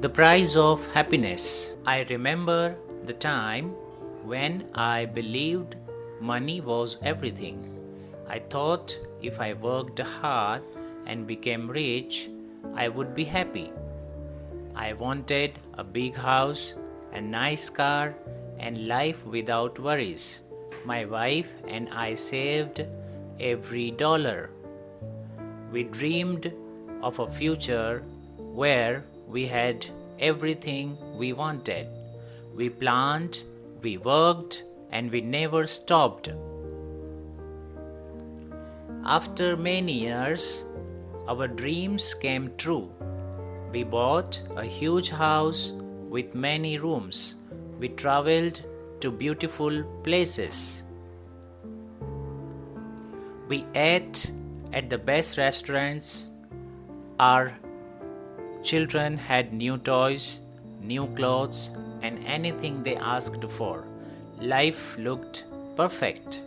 The price of happiness. I remember the time when I believed money was everything. I thought if I worked hard and became rich, I would be happy. I wanted a big house, a nice car, and life without worries. My wife and I saved every dollar. We dreamed of a future where we had everything we wanted. We planned, we worked, and we never stopped. After many years, our dreams came true. We bought a huge house with many rooms. We traveled to beautiful places. We ate at the best restaurants. Our children had new toys, new clothes, and anything they asked for. Life looked perfect.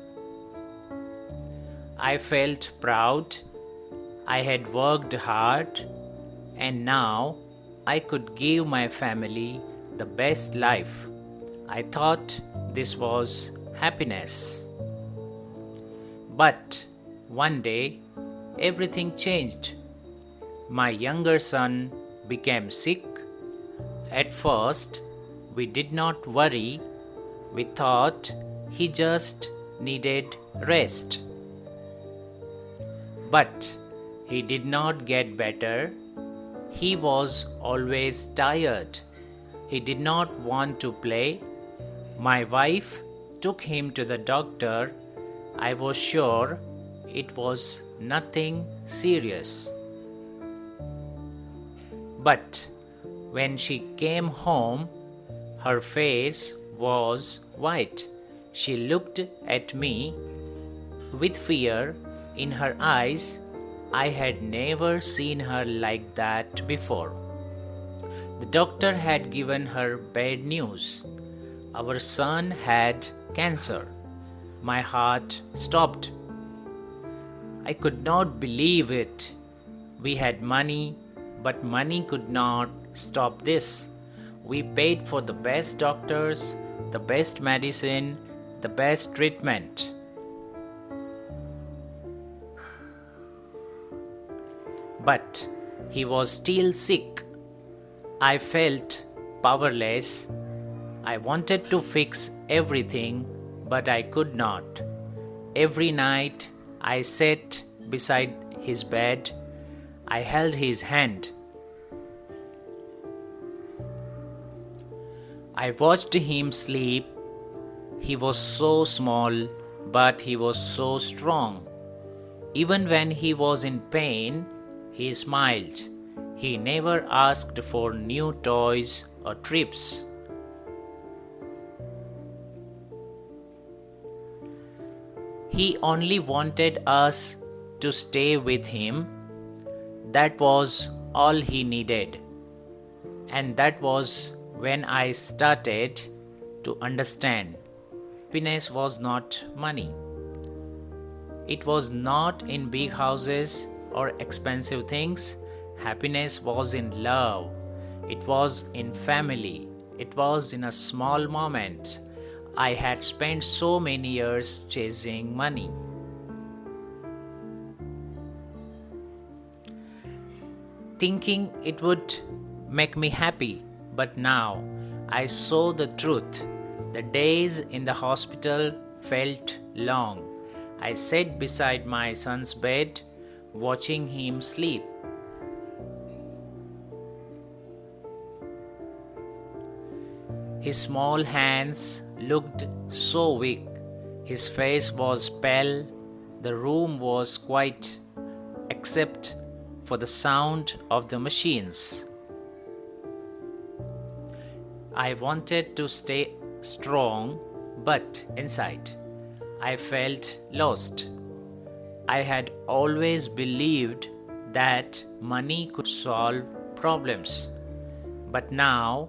I felt proud. I had worked hard, and now I could give my family the best life. I thought this was happiness. But one day, everything changed. My younger son became sick. At first, we did not worry. We thought he just needed rest. But he did not get better. He was always tired. He did not want to play. My wife took him to the doctor. I was sure it was nothing serious. But when she came home, her face was white. She looked at me with fear in her eyes. I had never seen her like that before. The doctor had given her bad news. Our son had cancer. My heart stopped. I could not believe it. We had money, but money could not stop this. We paid for the best doctors, the best medicine, the best treatment. But he was still sick. I felt powerless. I wanted to fix everything, but I could not. Every night I sat beside his bed. I held his hand. I watched him sleep. He was so small, but he was so strong. Even when he was in pain, he smiled. He never asked for new toys or trips. He only wanted us to stay with him. That was all he needed. And that was when I started to understand. Happiness was not money. It was not in big houses or expensive things. Happiness was in love. It was in family. It was in a small moment. I had spent so many years chasing money, thinking it would make me happy. But now I saw the truth. The days in the hospital felt long. I sat beside my son's bed, watching him sleep. His small hands looked so weak. His face was pale. The room was quiet, except for the sound of the machines. I wanted to stay strong, but inside, I felt lost. I had always believed that money could solve problems, but now,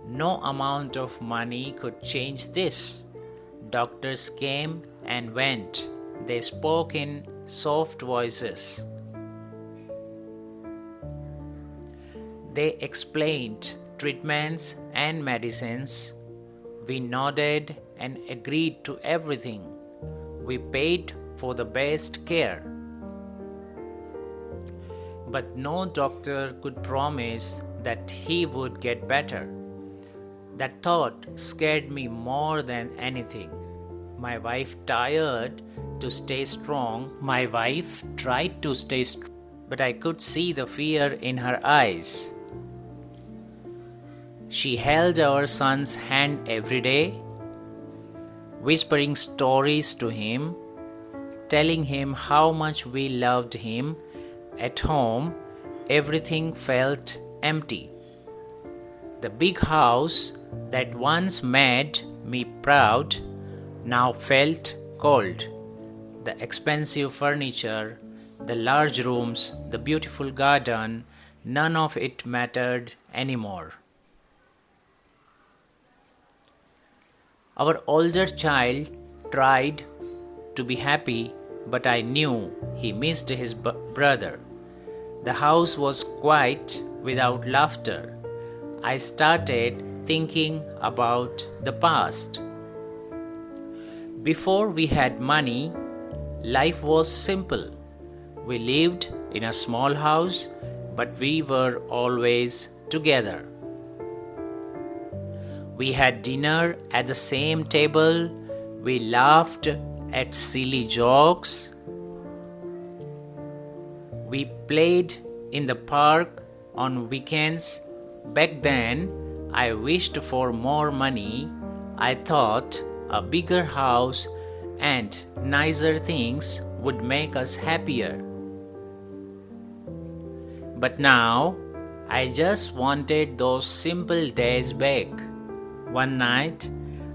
no amount of money could change this. Doctors came and went. They spoke in soft voices. They explained treatments and medicines. We nodded and agreed to everything. We paid for the best care. But no doctor could promise that he would get better. That thought scared me more than anything. My wife tried to stay strong. But I could see the fear in her eyes. She held our son's hand every day, whispering stories to him, telling him how much we loved him. At home, everything felt empty. The big house that once made me proud now felt cold. The expensive furniture, the large rooms, the beautiful garden, none of it mattered anymore. Our older child tried to be happy, but I knew he missed his brother. The house was quiet without laughter. I started thinking about the past. Before we had money, life was simple. We lived in a small house, but we were always together. We had dinner at the same table. We laughed at silly jokes. We played in the park on weekends. Back then, I wished for more money. I thought a bigger house and nicer things would make us happier. But now, I just wanted those simple days back. One night,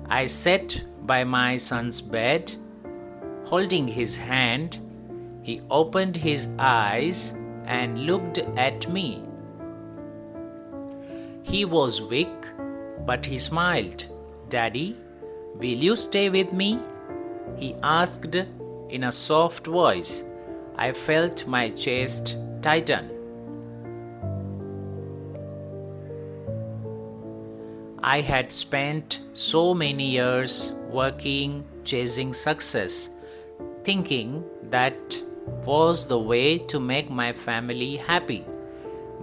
I sat by my son's bed, holding his hand. He opened his eyes and looked at me. He was weak, but he smiled. "Daddy, will you stay with me?" he asked in a soft voice. I felt my chest tighten. I had spent so many years working, chasing success, thinking that was the way to make my family happy.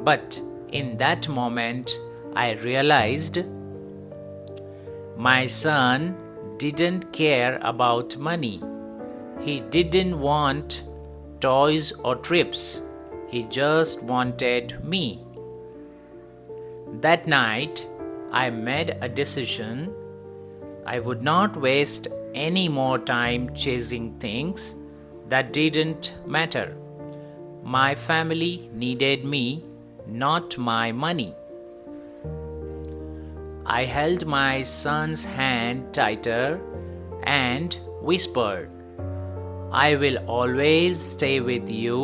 But in that moment, I realized my son didn't care about money. He didn't want toys or trips. He just wanted me. That night, I made a decision. I would not waste any more time chasing things that didn't matter. My family needed me, not my money. I held my son's hand tighter and whispered, "I will always stay with you."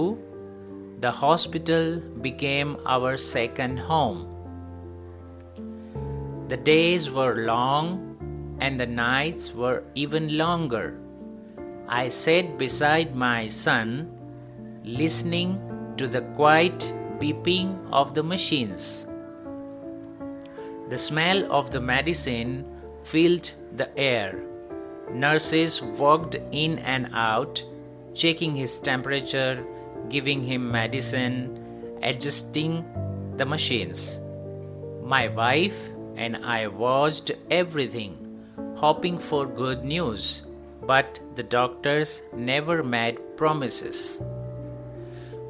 The hospital became our second home. The days were long and the nights were even longer. I sat beside my son, listening to the quiet beeping of the machines. The smell of the medicine filled the air. Nurses walked in and out, checking his temperature, giving him medicine, adjusting the machines. My wife and I watched everything, hoping for good news, but the doctors never made promises.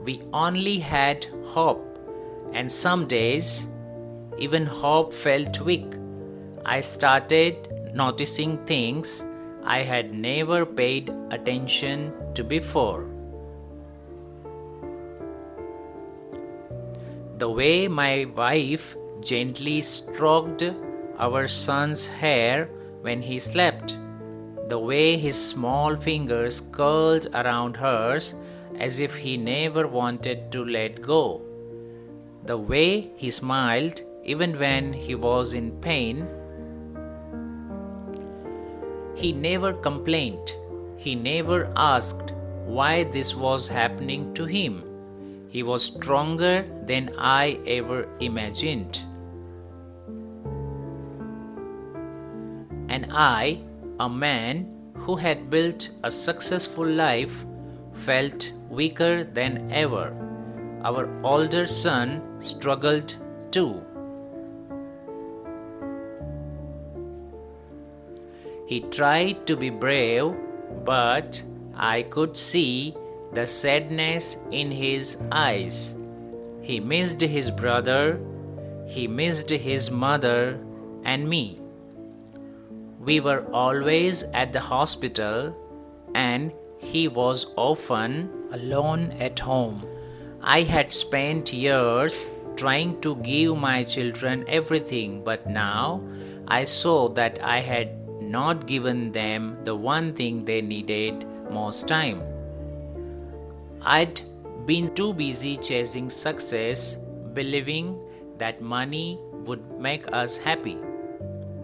We only had hope, and some days, even hope felt weak. I started noticing things I had never paid attention to before. The way my wife gently stroked our son's hair when he slept, the way his small fingers curled around hers as if he never wanted to let go, the way he smiled even when he was in pain. He never complained. He never asked why this was happening to him. He was stronger than I ever imagined. And I, a man who had built a successful life, felt weaker than ever. Our older son struggled too. He tried to be brave, but I could see the sadness in his eyes. He missed his brother, he missed his mother and me. We were always at the hospital and he was often alone at home. I had spent years trying to give my children everything, but now I saw that I had not given them the one thing they needed most time. I'd been too busy chasing success, believing that money would make us happy.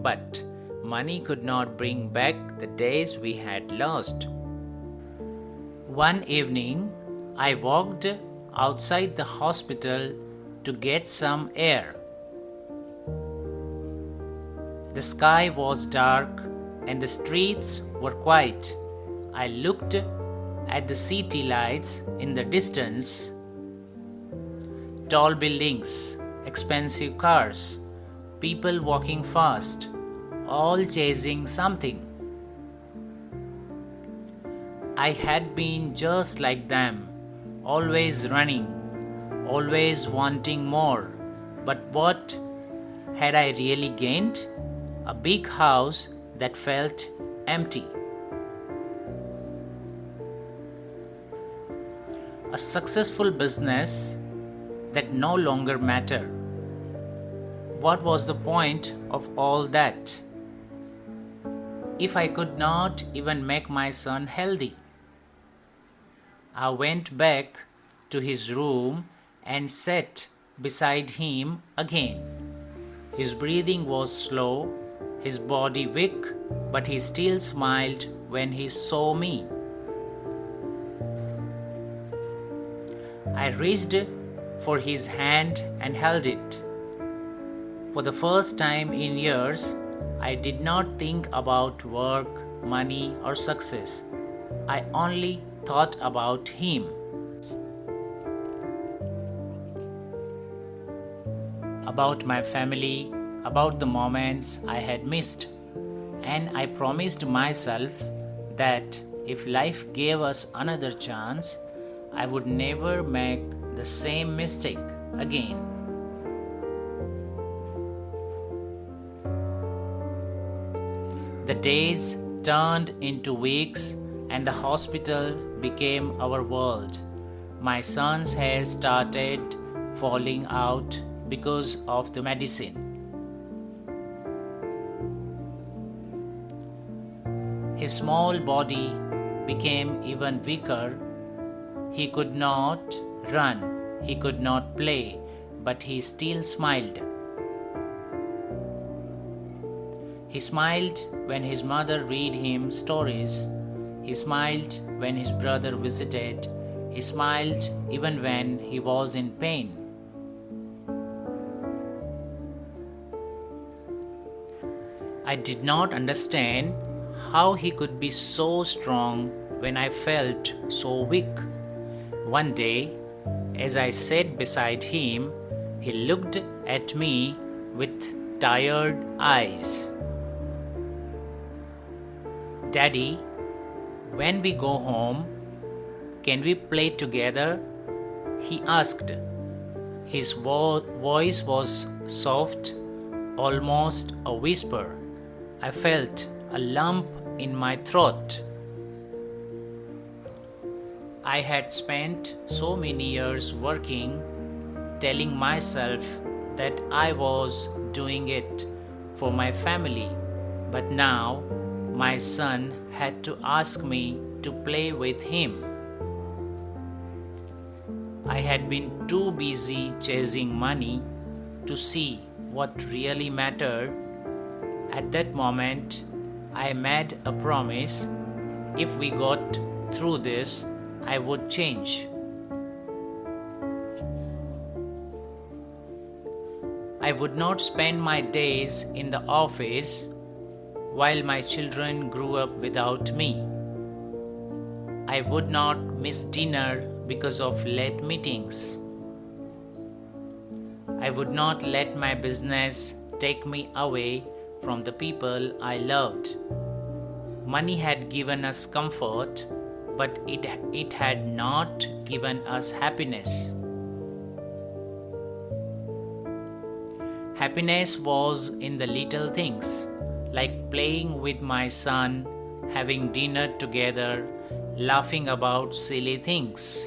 But money could not bring back the days we had lost. One evening, I walked outside the hospital to get some air. The sky was dark and the streets were quiet. I looked at the city lights in the distance. Tall buildings, expensive cars, people walking fast, all chasing something. I had been just like them, always running, always wanting more. But what had I really gained? A big house that felt empty. A successful business that no longer mattered. What was the point of all that if I could not even make my son healthy? I went back to his room and sat beside him again. His breathing was slow, his body weak, but he still smiled when he saw me. I reached for his hand and held it. For the first time in years, I did not think about work, money, or success. I only thought about him. About my family, about the moments I had missed. And I promised myself that if life gave us another chance, I would never make the same mistake again. The days turned into weeks and the hospital became our world. My son's hair started falling out because of the medicine. His small body became even weaker. He could not run, he could not play, but he still smiled. He smiled when his mother read him stories. He smiled when his brother visited. He smiled even when he was in pain. I did not understand how he could be so strong when I felt so weak. One day, as I sat beside him, he looked at me with tired eyes. "Daddy, when we go home, can we play together?" he asked. His voice was soft, almost a whisper. I felt a lump in my throat. I had spent so many years working, telling myself that I was doing it for my family, but now my son had to ask me to play with him. I had been too busy chasing money to see what really mattered. At that moment, I made a promise: if we got through this, I would change. I would not spend my days in the office while my children grew up without me. I would not miss dinner because of late meetings. I would not let my business take me away from the people I loved. Money had given us comfort, but it had not given us happiness. Happiness was in the little things, like playing with my son, having dinner together, laughing about silly things.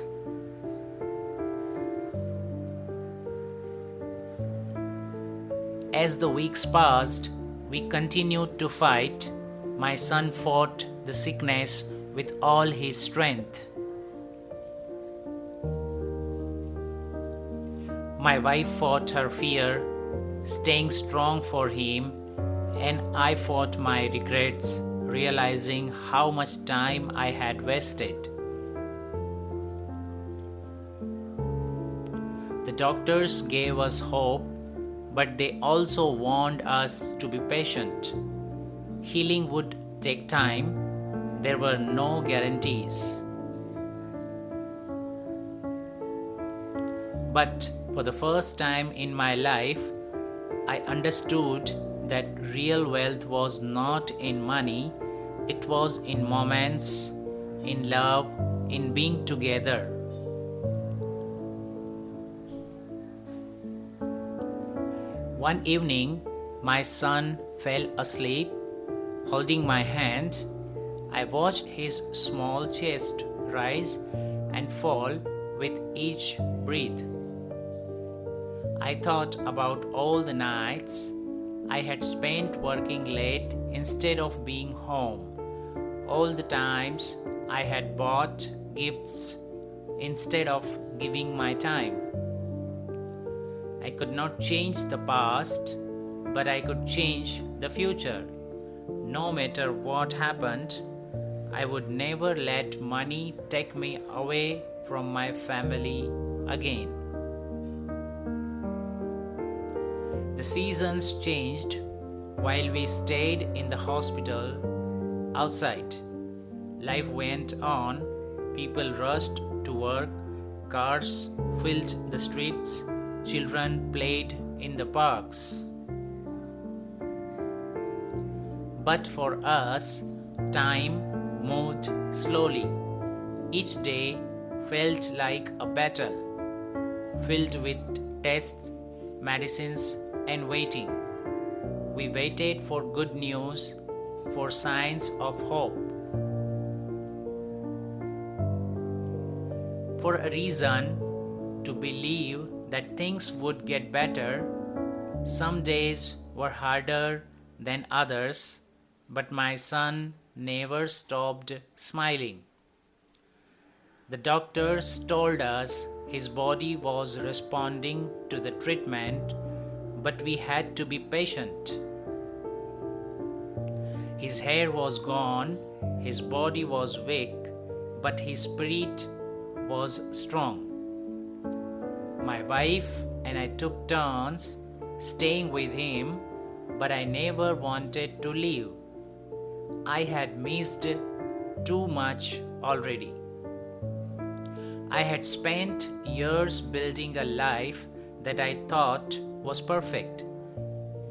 As the weeks passed, we continued to fight. My son fought the sickness with all his strength. My wife fought her fear, staying strong for him, and I fought my regrets, realizing how much time I had wasted. The doctors gave us hope, but they also warned us to be patient. Healing would take time. There were no guarantees. But for the first time in my life, I understood that real wealth was not in money, it was in moments, in love, in being together. One evening, my son fell asleep. Holding my hand, I watched his small chest rise and fall with each breath. I thought about all the nights I had spent working late instead of being home, all the times I had bought gifts instead of giving my time. I could not change the past, but I could change the future. No matter what happened, I would never let money take me away from my family again. The seasons changed while we stayed in the hospital outside. Life went on, people rushed to work, cars filled the streets, children played in the parks. But for us, time moved slowly. Each day felt like a battle, filled with tests, medicines, and waiting. We waited for good news, for signs of hope. For a reason to believe that things would get better. Some days were harder than others, but my son never stopped smiling. The doctors told us his body was responding to the treatment, but we had to be patient. His hair was gone, his body was weak, but his spirit was strong. My wife and I took turns staying with him, but I never wanted to leave. I had missed too much already. I had spent years building a life that I thought was perfect,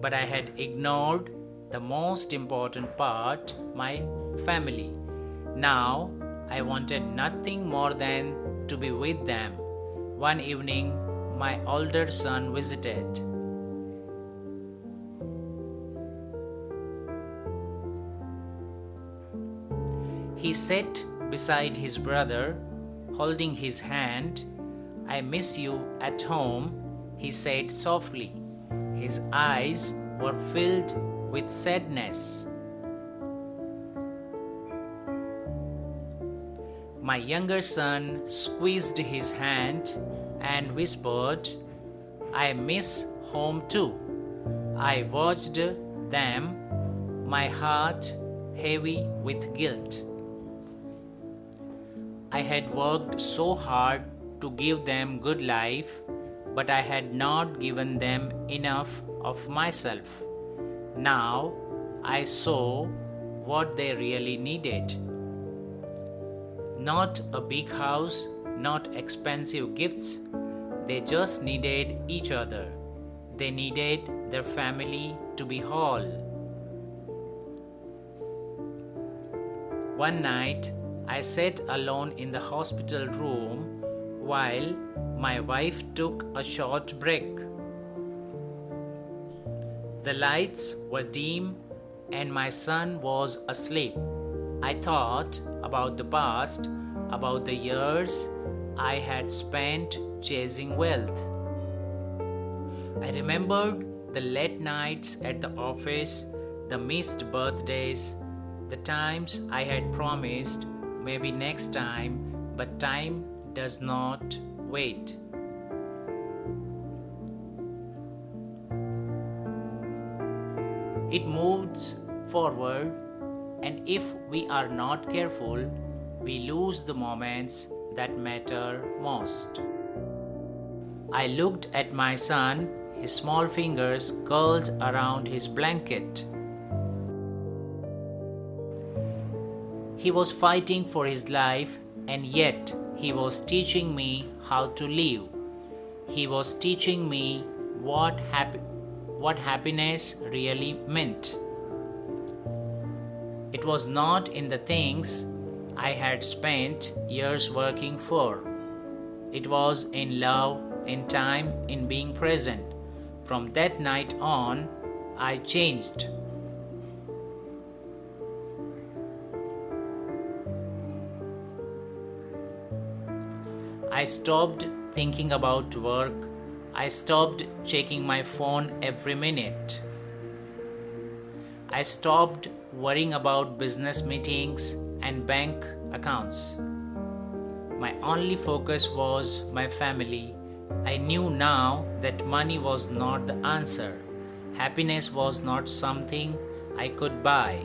but I had ignored the most important part, my family. Now I wanted nothing more than to be with them. One evening, my older son visited. He sat beside his brother, holding his hand. "I miss you at home," he said softly. His eyes were filled with sadness. My younger son squeezed his hand and whispered, "I miss home too." I watched them, my heart heavy with guilt. I had worked so hard to give them good life, but I had not given them enough of myself. Now I saw what they really needed. Not a big house, not expensive gifts. They just needed each other. They needed their family to be whole. One night, I sat alone in the hospital room while my wife took a short break. The lights were dim and my son was asleep. I thought about the past, about the years I had spent chasing wealth. I remembered the late nights at the office, the missed birthdays, the times I had promised maybe next time, but time does not wait. It moves forward, and if we are not careful, we lose the moments that matter most. I looked at my son, his small fingers curled around his blanket. He was fighting for his life, and yet he was teaching me how to live. He was teaching me what happiness really meant. It was not in the things I had spent years working for. It was in love, in time, in being present. From that night on, I changed. I stopped thinking about work. I stopped checking my phone every minute. I stopped worrying about business meetings and bank accounts. My only focus was my family. I knew now that money was not the answer. Happiness was not something I could buy.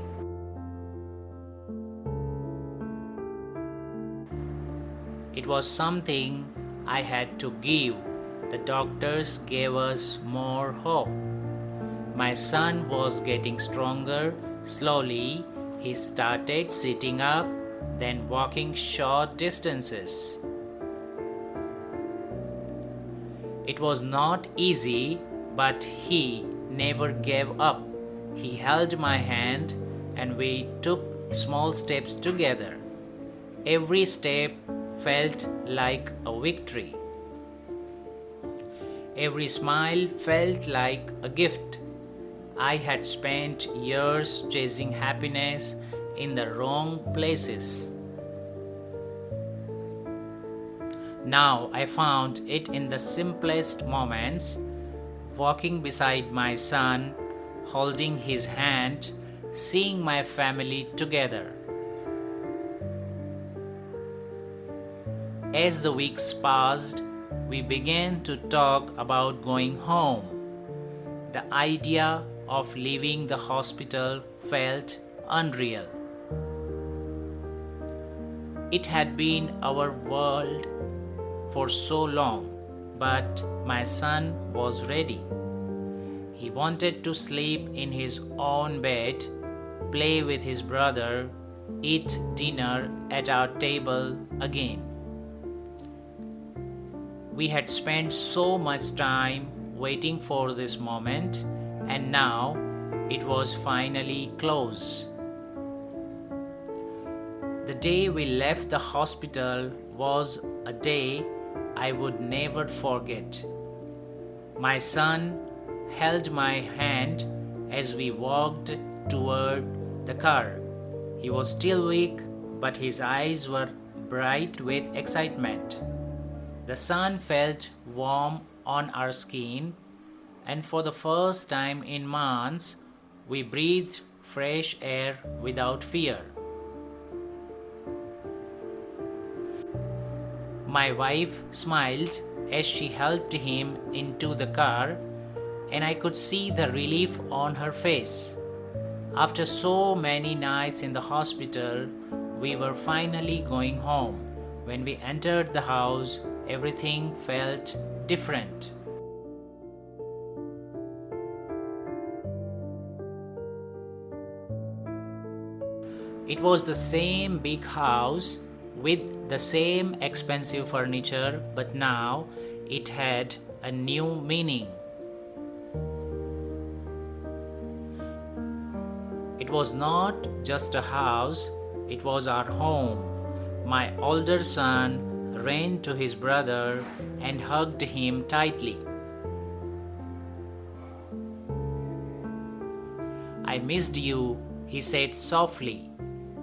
It was something I had to give. The doctors gave us more hope. My son was getting stronger. Slowly, he started sitting up, then walking short distances. It was not easy, but he never gave up. He held my hand and we took small steps together. Every step felt like a victory. Every smile felt like a gift. I had spent years chasing happiness in the wrong places. Now I found it in the simplest moments, walking beside my son, holding his hand, seeing my family together. As the weeks passed, we began to talk about going home. The idea of leaving the hospital felt unreal. It had been our world for so long, but my son was ready. He wanted to sleep in his own bed, play with his brother, eat dinner at our table again. We had spent so much time waiting for this moment, and now it was finally close. The day we left the hospital was a day I would never forget. My son held my hand as we walked toward the car. He was still weak, but his eyes were bright with excitement. The sun felt warm on our skin, and for the first time in months, we breathed fresh air without fear. My wife smiled as she helped him into the car, and I could see the relief on her face. After so many nights in the hospital, we were finally going home. When we entered the house, everything felt different. It was the same big house with the same expensive furniture, but now it had a new meaning. It was not just a house, it was our home. My older son ran to his brother and hugged him tightly. "I missed you," he said softly.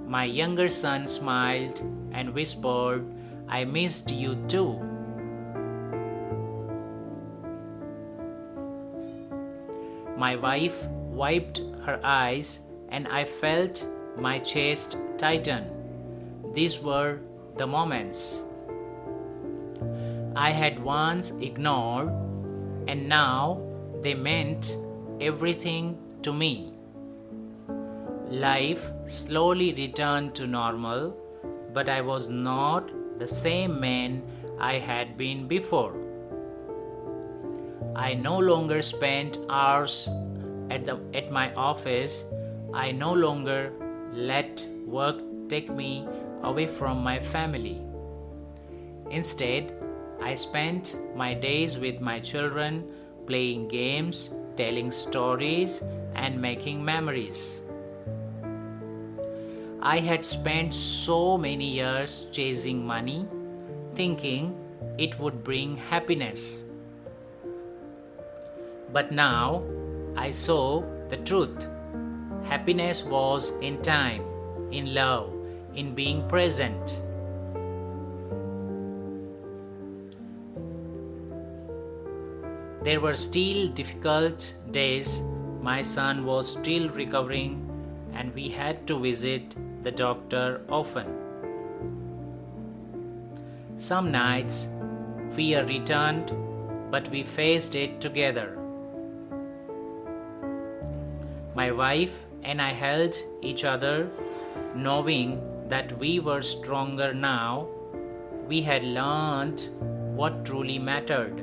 My younger son smiled and whispered, "I missed you too." My wife wiped her eyes and I felt my chest tighten. These were the moments I had once ignored, and now they meant everything to me. Life slowly returned to normal, but I was not the same man I had been before. I no longer spent hours at my office. I no longer let work take me away from my family. Instead, I spent my days with my children, playing games, telling stories, and making memories. I had spent so many years chasing money, thinking it would bring happiness. But now I saw the truth. Happiness was in time, in love, in being present. There were still difficult days. My son was still recovering, and we had to visit the doctor often. Some nights, fear returned, but we faced it together. My wife and I held each other, knowing that we were stronger now. We had learned what truly mattered.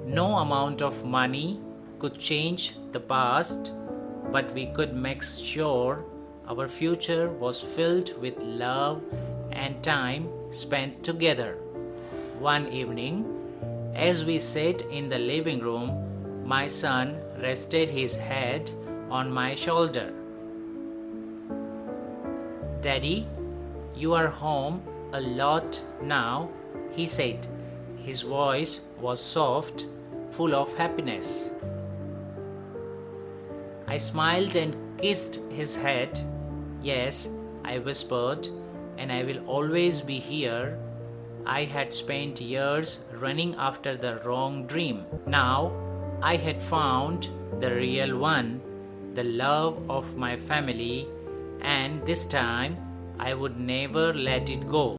No amount of money could change the past, but we could make sure our future was filled with love and time spent together. One evening, as we sat in the living room, my son rested his head on my shoulder. "Daddy, you are home a lot now," he said. His voice was soft, full of happiness. I smiled and kissed his head. "Yes," I whispered, "and I will always be here." I had spent years running after the wrong dream. Now I had found the real one, the love of my family, and this time I would never let it go.